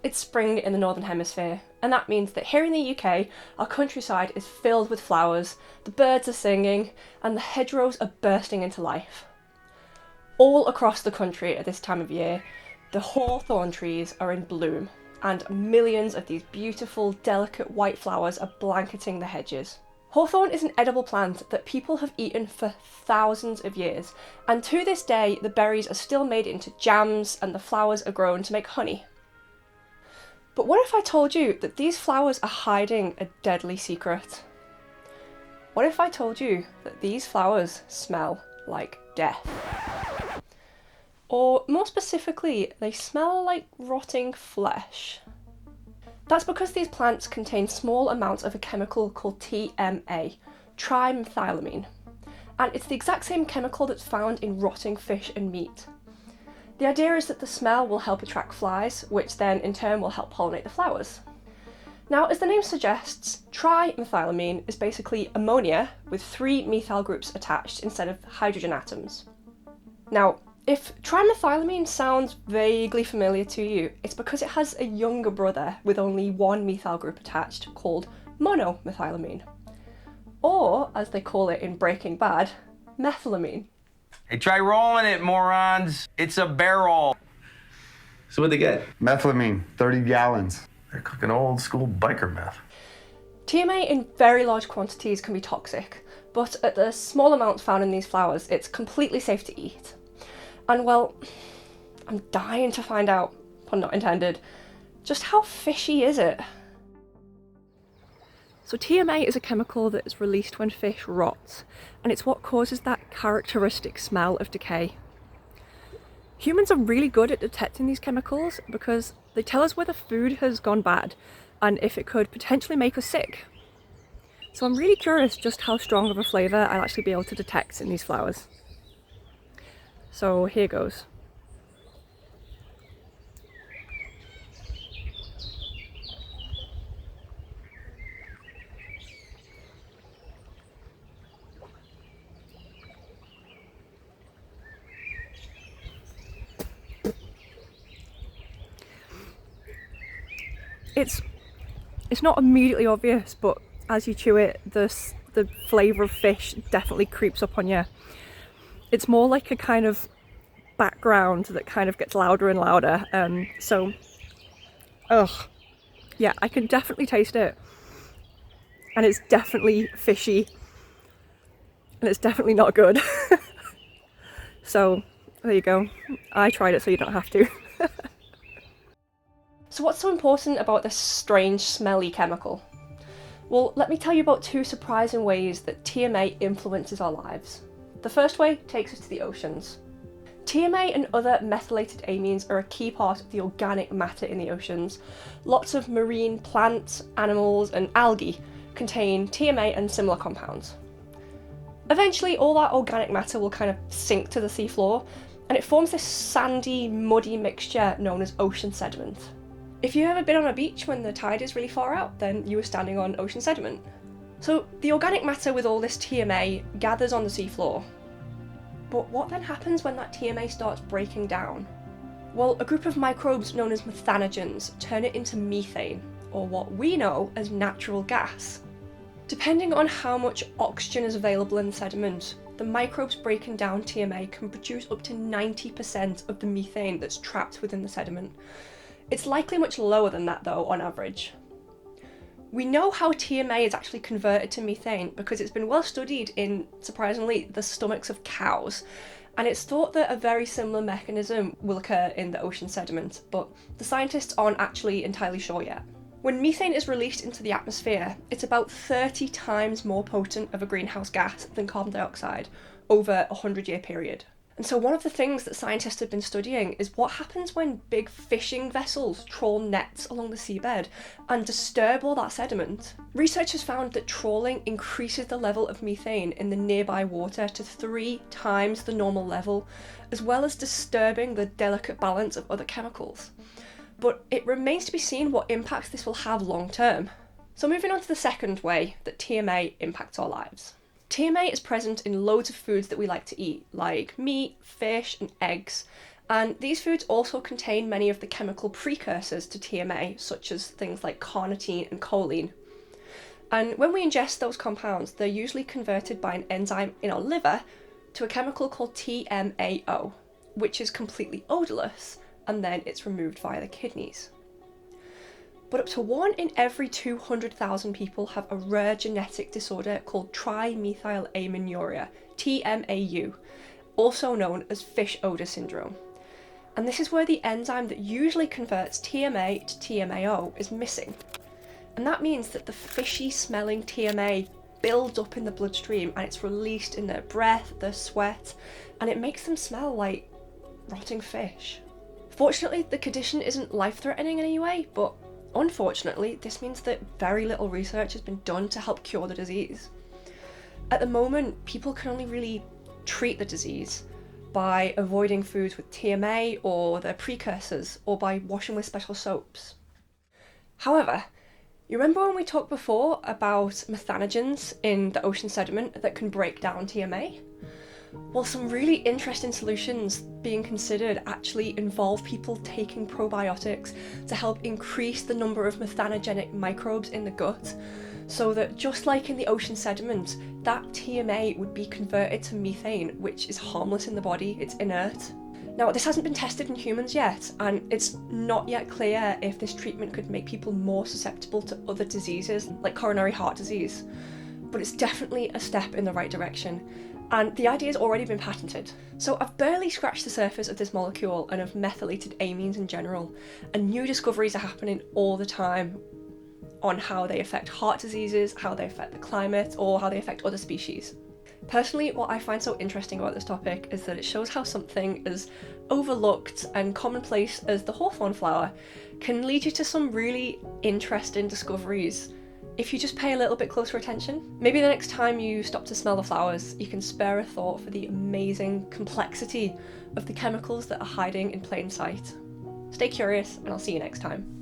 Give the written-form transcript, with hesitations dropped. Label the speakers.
Speaker 1: It's spring in the Northern Hemisphere, and that means that here in the UK, our countryside is filled with flowers, the birds are singing, and the hedgerows are bursting into life. All across the country at this time of year, the hawthorn trees are in bloom, and millions of these beautiful, delicate white flowers are blanketing the hedges. Hawthorn is an edible plant that people have eaten for thousands of years, and to this day the berries are still made into jams and the flowers are grown to make honey. But what if I told you that these flowers are hiding a deadly secret? What if I told you that these flowers smell like death? Or more specifically, they smell like rotting flesh. That's because these plants contain small amounts of a chemical called TMA, trimethylamine, and it's the exact same chemical that's found in rotting fish and meat. The idea is that the smell will help attract flies, which then in turn will help pollinate the flowers. Now, as the name suggests, trimethylamine is basically ammonia with 3 methyl groups attached instead of hydrogen atoms. Now, if trimethylamine sounds vaguely familiar to you, it's because it has a younger brother with only 1 methyl group attached called monomethylamine. Or, as they call it in Breaking Bad, methylamine.
Speaker 2: Hey, try rolling it, morons. It's a barrel.
Speaker 3: So what'd they get?
Speaker 4: Methylamine, 30 gallons.
Speaker 3: They're cooking old school biker meth.
Speaker 1: TMA in very large quantities can be toxic, but at the small amounts found in these flowers, it's completely safe to eat. And well, I'm dying to find out, pun not intended, just how fishy is it? So TMA is a chemical that is released when fish rot, and it's what causes that characteristic smell of decay. Humans are really good at detecting these chemicals because they tell us whether food has gone bad and if it could potentially make us sick. So I'm really curious just how strong of a flavour I'll actually be able to detect in these flowers. So here goes. It's not immediately obvious, but as you chew it, the flavour of fish definitely creeps up on you. It's more like a kind of background that kind of gets louder and louder. Yeah, I can definitely taste it. And it's definitely fishy. And it's definitely not good. So, there you go. I tried it so you don't have to. So what's so important about this strange, smelly chemical? Well, let me tell you about 2 surprising ways that TMA influences our lives. The first way takes us to the oceans. TMA and other methylated amines are a key part of the organic matter in the oceans. Lots of marine plants, animals, and algae contain TMA and similar compounds. Eventually, all that organic matter will kind of sink to the seafloor, and it forms this sandy, muddy mixture known as ocean sediment. If you've ever been on a beach when the tide is really far out, then you were standing on ocean sediment. So the organic matter with all this TMA gathers on the seafloor. But what then happens when that TMA starts breaking down? Well, a group of microbes known as methanogens turn it into methane, or what we know as natural gas. Depending on how much oxygen is available in the sediment, the microbes breaking down TMA can produce up to 90% of the methane that's trapped within the sediment. It's likely much lower than that though, on average. We know how TMA is actually converted to methane because it's been well studied in, surprisingly, the stomachs of cows, and it's thought that a very similar mechanism will occur in the ocean sediment, but the scientists aren't actually entirely sure yet. When methane is released into the atmosphere, it's about 30 times more potent of a greenhouse gas than carbon dioxide over a 100-year period. And so one of the things that scientists have been studying is what happens when big fishing vessels trawl nets along the seabed and disturb all that sediment. Researchers found that trawling increases the level of methane in the nearby water to 3 times the normal level, as well as disturbing the delicate balance of other chemicals. But it remains to be seen what impacts this will have long term. So moving on to the second way that TMA impacts our lives. TMA is present in loads of foods that we like to eat, like meat, fish, and eggs, And these foods also contain many of the chemical precursors to TMA, such as things like carnitine and choline. And when we ingest those compounds, they're usually converted by an enzyme in our liver to a chemical called TMAO, which is completely odourless, and then it's removed via the kidneys. But up to 1 in every 200,000 people have a rare genetic disorder called trimethylaminiuria, TMAU, also known as fish odour syndrome. And this is where the enzyme that usually converts TMA to TMAO is missing. And that means that the fishy smelling TMA builds up in the bloodstream and it's released in their breath, their sweat, and it makes them smell like rotting fish. Fortunately, the condition isn't life-threatening in any way, but unfortunately, this means that very little research has been done to help cure the disease. At the moment, people can only really treat the disease by avoiding foods with TMA or their precursors, or by washing with special soaps. However, you remember when we talked before about methanogens in the ocean sediment that can break down TMA? Well, some really interesting solutions being considered actually involve people taking probiotics to help increase the number of methanogenic microbes in the gut, so that just like in the ocean sediment, that TMA would be converted to methane, which is harmless in the body, it's inert. Now, this hasn't been tested in humans yet, and it's not yet clear if this treatment could make people more susceptible to other diseases, like coronary heart disease. But it's definitely a step in the right direction, and the idea has already been patented. So I've barely scratched the surface of this molecule and of methylated amines in general, and new discoveries are happening all the time on how they affect heart diseases, how they affect the climate, or how they affect other species. Personally, what I find so interesting about this topic is that it shows how something as overlooked and commonplace as the hawthorn flower can lead you to some really interesting discoveries if you just pay a little bit closer attention. Maybe the next time you stop to smell the flowers, you can spare a thought for the amazing complexity of the chemicals that are hiding in plain sight. Stay curious, and I'll see you next time.